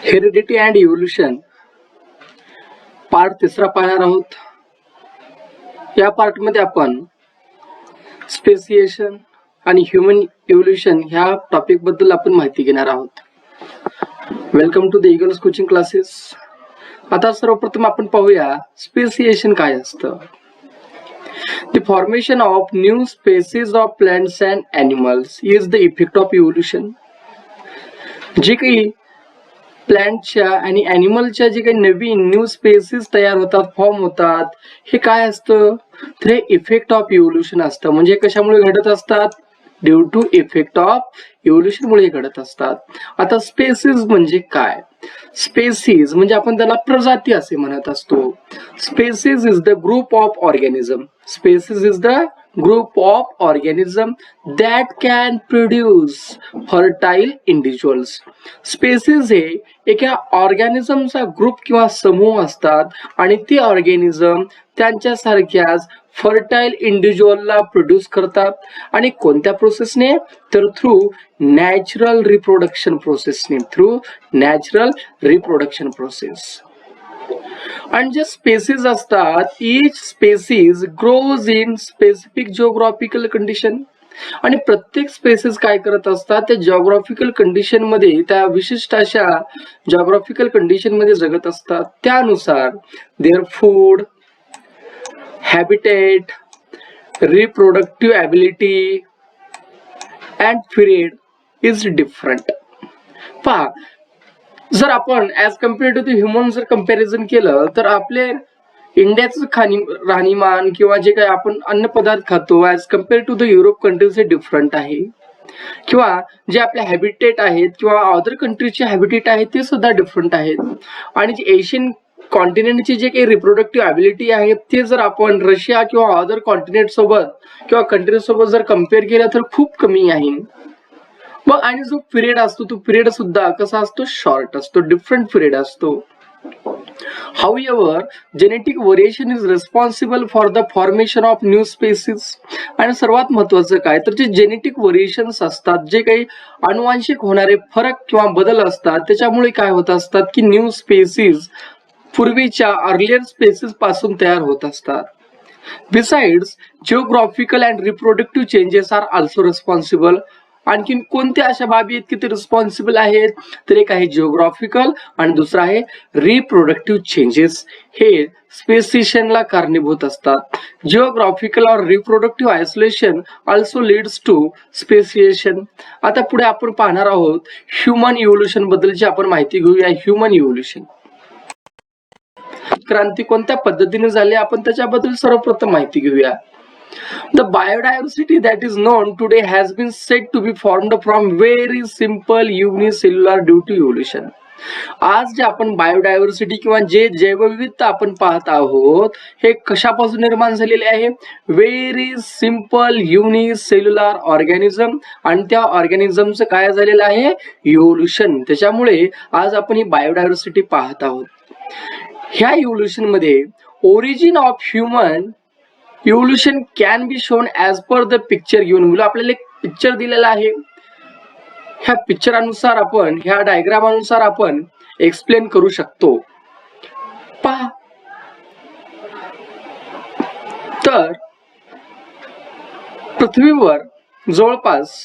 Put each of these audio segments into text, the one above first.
Heredity and evolution part तिसरा पाहणार आहोत. या पार्ट मध्ये आपण स्पेसिएशन आणि ह्यूमन इव्होल्युशन ह्या टॉपिक बद्दल आपण माहिती घेणार आहोत. Welcome to the Eagles coaching classes. आता सर्वप्रथम आपण पाहूया स्पेसिएशन काय असतं. The formation of new species of plants and animals is the effect of evolution. जे काही प्लांटच्या आणि ॲनिमलच्या जे काही नवीन न्यू स्पेसिस तयार होतात, फॉर्म होतात, हे काय असतं तर हे इफेक्ट ऑफ इव्होल्युशन असतं. म्हणजे कशामुळे घडत असतात? Due to effect of evolution मुळे घडत असतात. आता स्पेसिस म्हणजे काय? स्पेसिस म्हणजे आपण त्याला प्रजाती असे म्हणत असतो. Species is the group of organism. Species is the group of organism that can produce fertile individuals. Species हे एका ऑर्गॅनिझमचा ग्रुप किंवा समूह असतात आणि ते ऑर्गॅनिझम त्यांच्यासारख्याच फर्टाईल इंडिव्हिज्युअलला प्रोड्यूस करतात. आणि कोणत्या प्रोसेसने? तर थ्रू नॅचरल रिप्रोडक्शन प्रोसेसने. Through natural reproduction process. आणि जे स्पेसिस असतात, each species grows in specific geographical condition. आणि प्रत्येक स्पेसिस काय करत असतात? त्या जिओग्राफिकल कंडिशन मध्ये, त्या विशिष्ट अशा जिओग्राफिकल कंडिशन मध्ये जगत असतात. त्यानुसार their food, habitat, reproductive ability and period is different. पहा, जर आपण as compare to the human जर कंपॅरिझन केलं तर आपले इंडियाचं राहणीमान किंवा जे काही आपण अन्न पदार्थ खातो as compare to the Europe countries हे डिफरंट आहे. किंवा जे आपले हॅबिटेट आहेत किंवा अदर कंट्रीजचे हॅबिटेट आहेत ते सुद्धा डिफरंट आहेत. आणि जे एशियन कॉन्टिनेंटची जे काही रिप्रोडक्टिव्ह ॲबिलिटी आहे ते जर आपण रशिया किंवा अदर कॉन्टिनेंट सोबत किंवा कंट्रीज सोबत जर कम्पेअर केलं तर खूप कमी आहे. मग आणि जो पिरियड असतो तो पिरियड सुद्धा कसा असतो? शॉर्ट असतो, डिफरंट पिरियड असतो. However, genetic variation is responsible for the formation of new species. आणि सर्वात महत्वाचं काय तर जे जेनेटिक व्हेरिएशन्स असतात, जे काही अनुवांशिक होणारे फरक किंवा बदल असतात, त्याच्यामुळे काय होत असतात की न्यू स्पेसिस पूर्वीच्या अर्लियर स्पेसिस पासून तयार होत असतात. Besides, geographical and reproductive changes are also responsible. आणखीन कोणत्या अशा बाबी आहेत की ते रिस्पॉन्सिबल आहेत? तर एक आहे जिओग्राफिकल आणि दुसरा आहे रिप्रोडक्टिव्ह चेंजेस. हे स्पेसिएशनला कारणीभूत असतात. जिओग्राफिकल और reproductive isolation also leads to speciation. आता पुढे आपण पाहणार आहोत ह्युमन इव्होल्युशन बद्दलची आपण माहिती घेऊया. ह्युमन इव्होल्युशन क्रांती कोणत्या पद्धतीने झाली आपण त्याच्याबद्दल सर्वप्रथम माहिती घेऊया. The biodiversity that is known today has been said to be formed from very simple unicellular due to evolution. आज जे आपण बायोडायव्हर्सिटी किंवा जे जैवविविधता आपण पाहत आहोत हे कशापासून निर्माण झालेले आहे? Very simple unicellular organism. आणि त्या ऑर्गॅनिझमचं काय झालेलं आहे? इव्होल्युशन. त्याच्यामुळे आज आपण ही बायोडायव्हर्सिटी पाहत आहोत. ह्या इव्होल्युशन मध्ये origin of human evolution can be shown as per the picture given. मुलं आपल्याला एक पिक्चर दिलेला आहे. ह्या पिक्चर अनुसार आपण, ह्या डायग्राम अनुसार आपण एक्सप्लेन करू शकतो. पहा, तर पृथ्वीवर जवळपास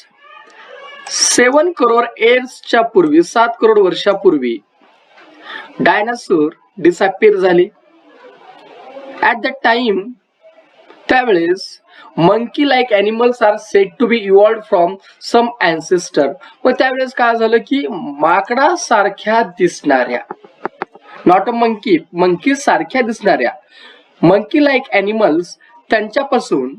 7 करोड इयर्सच्या पूर्वी, 7 करोड वर्षापूर्वी डायनासोर डिसअपिअर झाले. ऍट द टाइम त्यावेळेस monkey like animals are said to be evolved from some ancestor. मग त्यावेळेस काय झालं की माकडा सारख्या दिसणाऱ्या, नॉट अ मंकी, मंकी सारख्या दिसणाऱ्या मंकी लाईक ॲनिमल्स त्यांच्यापासून,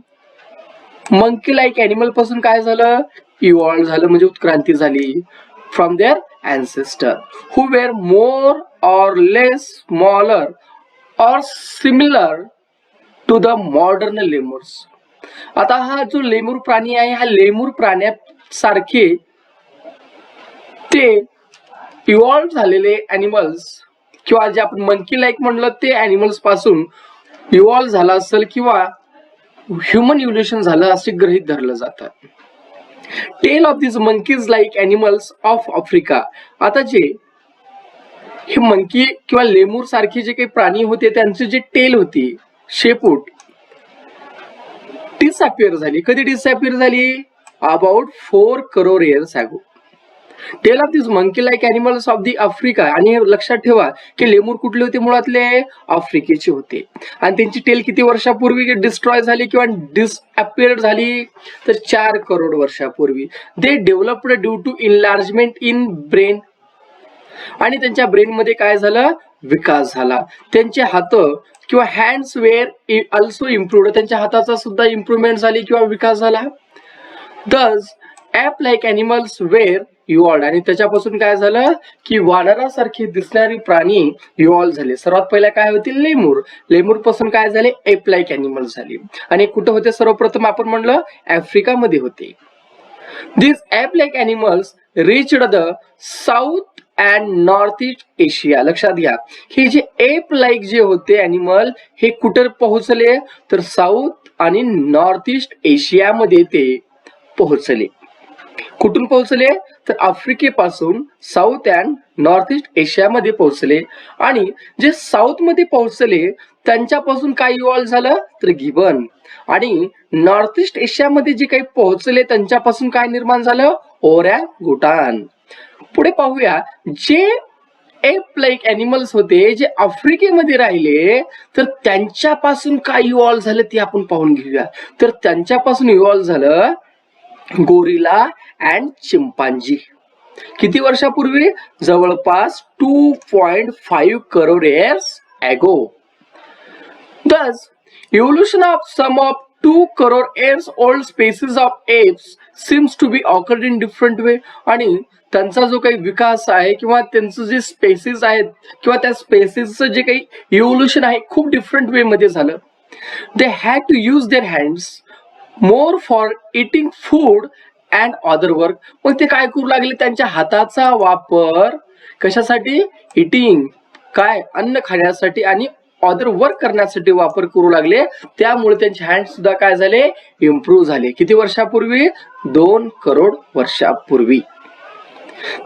मंकी लाईक ॲनिमल पासून काय झालं? इव्हॉल्व्ह झालं, म्हणजे उत्क्रांती झाली. From their ancestor who were more or less smaller or similar to the modern lemurs. आता हा जो लेमूर प्राणी आहे, हा लेमूर प्राण्यासारखे ते इव्हॉल्व्ह झालेले ॲनिमल्स किंवा जे आपण मंकी लाईक म्हणलं ते ॲनिमल्स पासून इव्हॉल्व्ह झाला असेल किंवा ह्युमन इव्होल्युशन झालं असे गृहीत धरलं जातं. Tail of this monkeys like animals of Africa. आता जे हे मंकी किंवा लेमूर सारखे जे काही प्राणी होते त्यांची जी टेल होती, शेपूट, डिसअपिअर झाली. कधी डिसअपिअर झाली? About 4 crore years ago. Tail of this monkey like animals of the Africa. आणि लक्षात ठेवा की लेमूर कुठले होते? मुळातले आफ्रिकेचे होते. आणि त्यांची टेल किती वर्षापूर्वी डिस्ट्रॉय झाली किंवा डिसअपिअर झाली? तर 4 करोड वर्षापूर्वी. They developed due to enlargement in brain. आणि त्यांच्या ब्रेन मध्ये काय झालं? विकास झाला. त्यांचे हात किंवा हँड्स वेअर ऑल्सो इम्प्रूव्ड. त्यांच्या हाताचा सुद्धा इम्प्रूव्हमेंट झाली किंवा विकास झाला. Thus ape like animals were evolved. आणि त्याच्यापासून काय झालं की वानरासारखे दिसणारी प्राणी इव्हॉल्व झाले. सर्वात पहिला काय होते? लेमूर. लेमूर पासून काय झाले? एप लाईक अॅनिमल झाले. आणि कुठं होते? सर्वप्रथम आपण म्हणलं आफ्रिकामध्ये होते. This ape like animals reached the south and north east Asia. लक्षात घ्या, हे जे एप लाईक जे होते अॅनिमल हे कुठे पोहोचले? तर साऊथ आणि नॉर्थ ईस्ट एशियामध्ये ते पोहोचले. कुठून पोहोचले? तर आफ्रिकेपासून साऊथ अँड नॉर्थ ईस्ट एशियामध्ये पोहोचले. आणि जे साऊथ मध्ये पोहोचले त्यांच्यापासून काय इव्हॉल्व झालं? तर गिबन. आणि नॉर्थ ईस्ट एशियामध्ये जे काही पोहोचले त्यांच्यापासून काय निर्माण झालं? ओरँगुटान. पुढे पाहूया, जे एप लाईक अॅनिमल्स होते जे आफ्रिकेमध्ये राहिले तर त्यांच्यापासून काय इव्हॉल्व झालं ते आपण पाहून घेऊया. तर त्यांच्यापासून इव्हॉल्व झालं गोरिला अँड चिंपांजी. किती वर्षापूर्वी? जवळपास 2.5 करोड इयर्स अगो. Thus, evolution of some of 2 crore years old species of apes seems to be occurred in different way. आणि त्यांचा जो काही विकास आहे किंवा त्यांचं जे स्पेसिस आहेत किंवा त्या स्पेसिसचं जे काही इव्होल्युशन आहे खूप डिफरंट वे मध्ये झालं. They had to use their hands more for eating food and other work. मग ते काय करू लागले? त्यांच्या हाताचा वापर कशासाठी? इटिंग, काय? अन्न खाण्यासाठी आणि अदर वर्क करण्यासाठी वापर करू लागले. त्यामुळे त्यांचे हँड सुद्धा काय झाले? इम्प्रूव्ह झाले. किती वर्षापूर्वी? 2 करोड वर्षापूर्वी.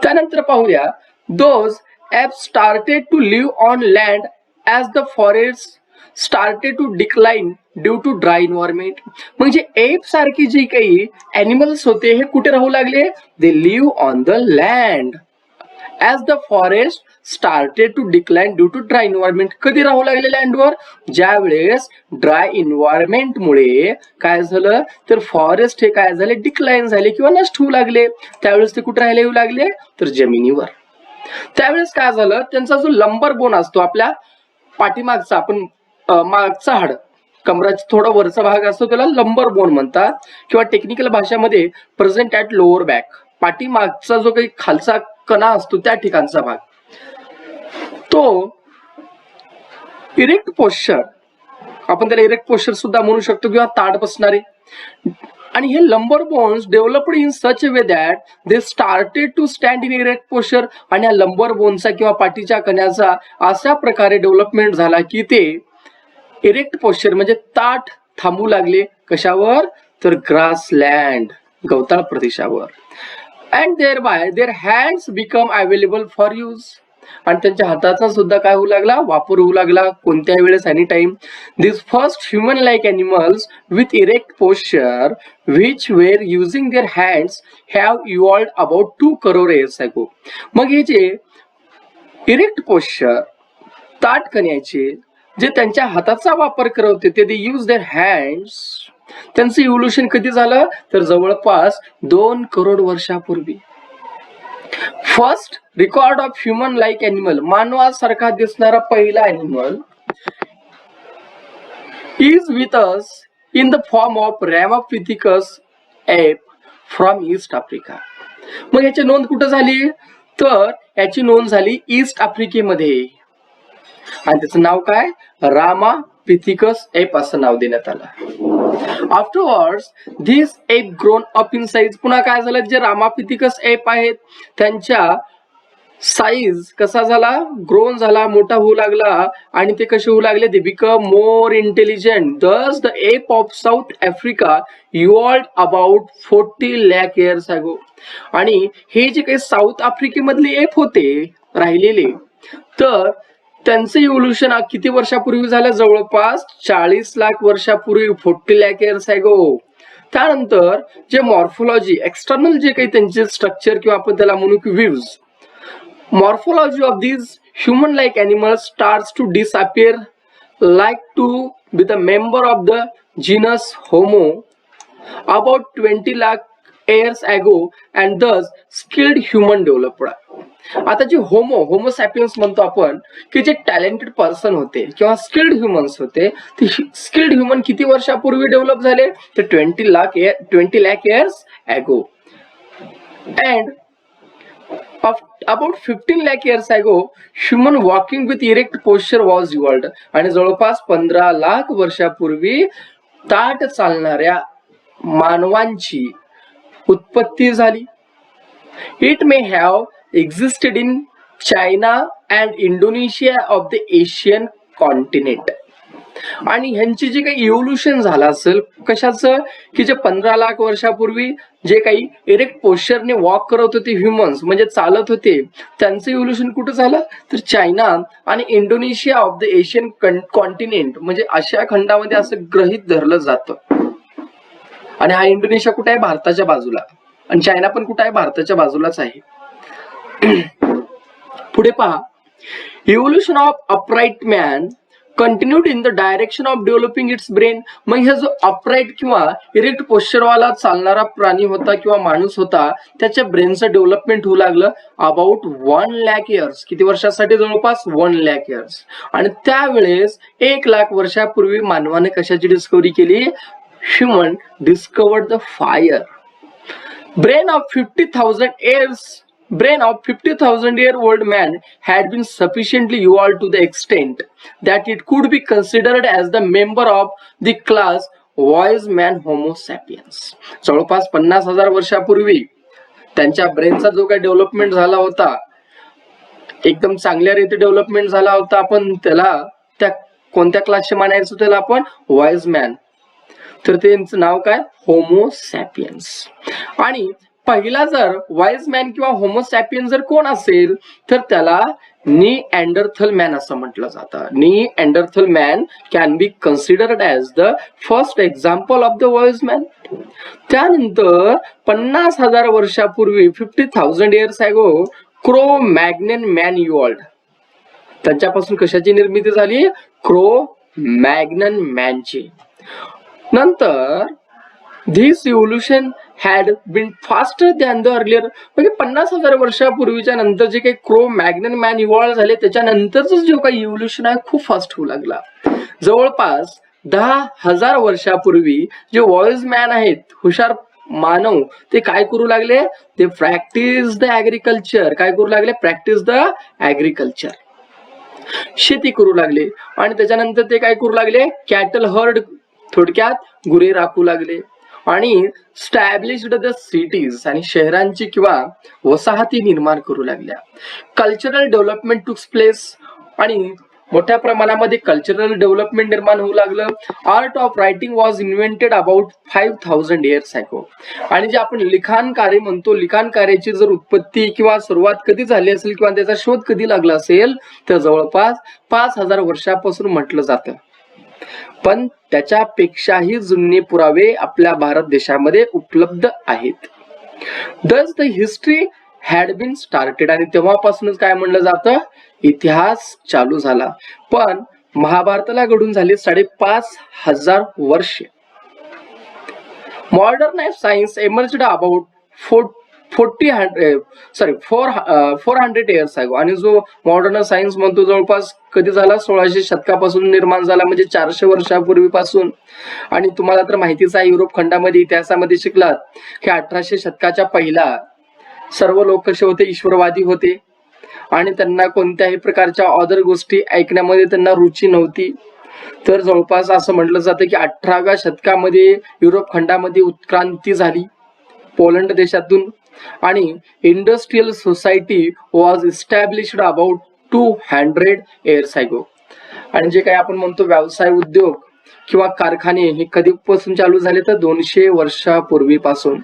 त्यानंतर पाहूया, those ape started to live on land as the forest started to decline due to dry environment. म्हणजे एप सारखे जे काही अॅनिमल्स होते हे कुठे राहू लागले? They live on the land as the forest started to decline due to dry environment. कधी राहू लागले लँडवर? ज्या वेळेस ड्राय एन्व्हायरमेंटमुळे काय झालं तर फॉरेस्ट हे काय झाले? डिक्लाइन झाले किंवा नष्ट होऊ लागले. त्यावेळेस ते कुठे राहायला येऊ लागले? तर जमिनीवर. त्यावेळेस काय झालं? त्यांचा जो लंबर बोन असतो आपल्या पाठीमागचा, आपण मागचा हाड, कमराचा थोडा वरचा भाग असतो त्याला लंबर बोन म्हणतात किंवा टेक्निकल भाषेमध्ये प्रेझेंट ॲट लोअर बॅक. पाठीमागचा जो काही खालचा कणा असतो त्या ठिकाणचा भाग, तो इरेक्ट पोश्चर, आपण त्याला इरेक्ट पोश्चर सुद्धा म्हणू शकतो किंवा ताड बसणारे. आणि हे lumbar bones developed in such a way that they started to stand in erect posture. आणि या लंबर बोनचा किंवा पाठीच्या कण्याचा अशा प्रकारे डेव्हलपमेंट झाला की ते इरेक्ट पोश्चर म्हणजे ताठ थांबू लागले. कशावर? तर ग्रासलँड, गवताळ प्रदेशावर. And thereby their hands become available for use. आणि त्यांच्या हाताचा सुद्धा काय होऊ लागला? वापर होऊ लागला. कोणत्या वेळेस? Any time. This first human like animals with erect posture which were using their hands have evolved about 2 crore years ago. मग हे जे इरेक्ट पोश्चर, ताठ कण्याचे जे त्यांच्या हाताचा वापर करत होते ते यूज देअर हँड्स, त्यांचं इव्होल्युशन कधी झालं? तर जवळपास 2 करोड वर्षापूर्वी. First record of human like animal, मानवासारखा दिसणारा पहिला animal is with us in the form of Ramapithecus ape from east Africa. मग याची नोंद कुठं झाली? तर याची नोंद झाली ईस्ट आफ्रिकेमध्ये. आणि त्याचं नाव काय? रामापिथिकस एप असं नाव देण्यात आलं. Afterwards this app grown up in size. पुन्हा काय झालं? जे रामापिथिकस एप आहेत त्यांच्या साईज कसा झाला? ग्रोन झाला, मोठा होऊ लागला. आणि ते कसे होऊ लागले? They become more intelligent. Thus the ape of south Africa evolved about 40 lakh years ago. आणि हे जे काही साऊथ आफ्रिकेमधले एप होते राहिलेले तर त्यांचं इव्होल्युशन किती वर्षापूर्वी झालं? जवळपास 40 लाख वर्षापूर्वी, 40 लाख इयर्स अगो. त्यानंतर जे मॉर्फोलॉजी, एक्सटर्नल जे काही त्यांचे स्ट्रक्चर किंवा आपण त्याला म्हणू की views, morphology of these human-like animals starts to disappear, like to be the member of the genus Homo about 20 lakh years ago, and thus skilled human developed. आता जे होमो सॅपियन्स म्हणतो आपण की जे टॅलेंटेड पर्सन होते किंवा skilled humans होते, ते स्किल्ड ह्युमन किती वर्षापूर्वी डेव्हलप झाले? तर 20 लाख इयर्स अगो. And about 15 lakh years ago, human walking with erect posture was evolved. आणि जवळपास 15 लाख वर्षापूर्वी ताठ चालणाऱ्या मानवांची उत्पत्ती झाली. It may have existed in China and Indonesia of the Asian continent. आणि ह्यांची जे काही इव्होल्युशन झालं असेल कशाचं, की जे 15 लाख वर्षापूर्वी जे काही इरेक्ट पोश्चरने वॉक करत होते ह्युमन्स, म्हणजे चालत होते, त्यांचं इव्होल्युशन कुठं झालं? तर चायना आणि Indonesia of the Asian continent, म्हणजे आशिया खंडामध्ये असं गृहीत धरलं जातं. आणि हा इंडोनेशिया कुठे आहे? भारताच्या बाजूला. आणि चायना पण कुठे आहे? भारताच्या बाजूलाच आहे. पुढे पहा, evolution of upright man continued in the direction of developing it's brain. मग हे जो अपराइट किंवा इरेक्ट पोश्चरवाला चालणारा प्राणी होता किंवा माणूस होता, त्याच्या ब्रेनचं डेव्हलपमेंट होऊ लागलं अबाउट 1 लाख इयर्स. किती वर्षासाठी? जवळपास 1 लाख इयर्स. आणि त्यावेळेस 1 लाख वर्षापूर्वी मानवाने कशाची डिस्कव्हरी केली? Human discovered the fire. Brain of 50,000 year old man had been sufficiently evolved to the extent that it could be considered as the member of the class wise man Homo sapiens. जवळपास 50,000 वर्षापूर्वी त्यांच्या ब्रेनचा जो काही development झाला होता, एकदम चांगल्या रीती डेव्हलपमेंट झाला होता. आपण त्याला त्या कोणत्या क्लासचे मानायचं? त्याला आपण वाईज मॅन. तर त्यांचं नाव काय? Homo sapiens. आणि पहिला जर वाईज मॅन किंवा होमो सॅपियन्स जर कोण असेल तर त्याला निअँडरथल मॅन असं म्हटलं जातं. Neanderthal man can be considered as the first example of the wise man. त्यानंतर 50,000 वर्षापूर्वी 50,000 इयर्स अगो क्रो मॅग्नन मॅन इव्हॉल्व्ड. त्यांच्यापासून कशाची निर्मिती झाली? क्रो मॅग्नन मॅनची. नंतर this evolution had been faster than the earlier. म्हणजे 50,000 वर्षापूर्वीच्या नंतर जे काही क्रो मॅग्नन मॅन इव्हॉल्व झाले, त्याच्यानंतरच जो काही इव्होल्युशन आहे खूप फास्ट होऊ लागला. जवळपास 10,000 वर्षापूर्वी जे वॉइस मॅन आहेत, हुशार मानव, ते काय करू लागले? ते प्रॅक्टिस द ऍग्रिकल्चर. काय करू लागले? Practice the agriculture. शेती करू लागले. आणि त्याच्यानंतर ते काय करू लागले? कॅटल हर्ड, थोडक्यात गुरे राखू लागले. आणि स्टॅब्लिश्ड द सिटीज, आणि शहरांची किंवा वसाहती निर्माण करू लागल्या. कल्चरल डेव्हलपमेंट टुक्स प्लेस, आणि मोठ्या प्रमाणामध्ये कल्चरल डेव्हलपमेंट निर्माण होऊ लागलं. Art of writing was invented about 5,000 years ago. आणि जे आपण लिखाण कार्य म्हणतो, लिखाण कार्याची जर उत्पत्ती किंवा सुरुवात कधी झाली असेल किंवा त्याचा शोध कधी लागला असेल तर जवळपास 5,000 वर्षापासून म्हटलं जातं. पण त्याच्यापेक्षाही जुने पुरावे आपल्या भारत देशामध्ये उपलब्ध आहेत. Thus the history had been started. आणि तेव्हापासूनच काय म्हणलं जातं? इतिहास चालू झाला. पण महाभारताला घडून झाले 5,500 वर्षे. Modern science emerged about 400 years ago. आणि जो मॉडर्न सायन्स म्हणतो जवळपास कधी झाला? 1600 शतकापासून निर्माण झाला, म्हणजे 400 वर्षापूर्वीपासून. आणि तुम्हाला तर माहितीच आहे, युरोप खंडामध्ये इतिहासामध्ये शिकलात की 1800 शतकाच्या पहिला सर्व लोक कसे होते? ईश्वरवादी होते. आणि त्यांना कोणत्याही प्रकारच्या ऑदर गोष्टी ऐकण्यामध्ये त्यांना रुची नव्हती. तर जवळपास असं म्हटलं जातं की 18व्या शतकामध्ये युरोप खंडामध्ये उत्क्रांती झाली पोलंड देशातून. आणि industrial society was established about 200 years ago. आणि जे काही आपण म्हणतो व्यवसाय, उद्योग किंवा कारखाने, हे कधीपासून चालू झाले? तर 200 वर्षापूर्वीपासून.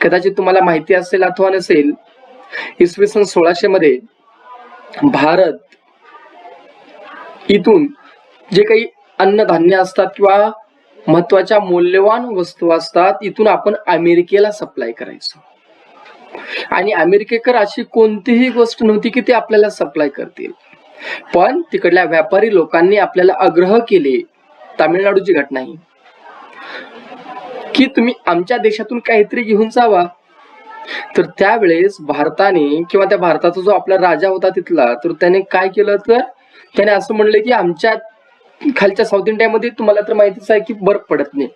कदाचित तुम्हाला माहिती असेल अथवा नसेल, इसवी सन 1600 मध्ये भारत इथून जे काही अन्नधान्य असतात किंवा महत्वाच्या मौल्यवान वस्तू असतात इथून आपण अमेरिकेला सप्लाय करायचो. आणि अमेरिकेकर अशी कोणतीही गोष्ट नव्हती की ते आपल्याला सप्लाय करतील, पण तिकडल्या व्यापारी लोकांनी आपल्याला आग्रह केले, तामिळनाडूची घटना ही, की तुम्ही आमच्या देशातून काहीतरी घेऊन जावा. तर त्यावेळेस भारताने किंवा त्या भारताचा जो आपला राजा होता तिथला, तर त्याने काय केलं, तर त्याने असं म्हणलं की आमच्या खालच्या साऊथ इंडियामध्ये तुम्हाला तर माहितीच आहे की बर्फ पडत नाही,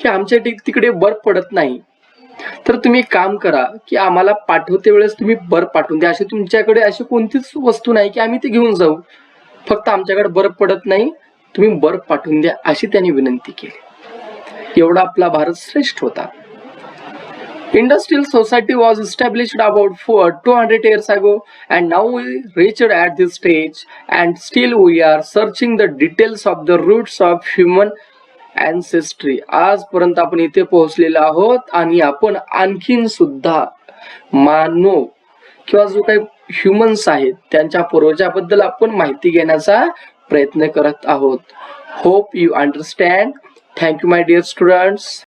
की आमच्या तिकडे बर्फ पडत नाही, तर तुम्ही काम करा की आम्हाला पाठवते वेळेस तुम्ही बर्फ पाठवून द्या. अशी तुमच्याकडे अशी कोणतीच वस्तू नाही की आम्ही ते घेऊन जाऊ, फक्त आमच्याकडे बर्फ पडत नाही, तुम्ही बर्फ पाठवून द्या, अशी त्यांनी विनंती केली. एवढा आपला भारत श्रेष्ठ होता. Industrial society was established about 200 years ago, and now we reached at this stage, and still we are searching the details of the roots of human ancestry. आजपर्यंत आपण इथे पोहोचलेलो आहोत आणि आपण आणखीन सुद्धा मानव किंवा जो काही ह्युमन्स आहेत त्यांच्या पूर्वजाबद्दल आपण माहिती घेण्याचा प्रयत्न करत आहोत. Hope you understand. Thank you my dear students.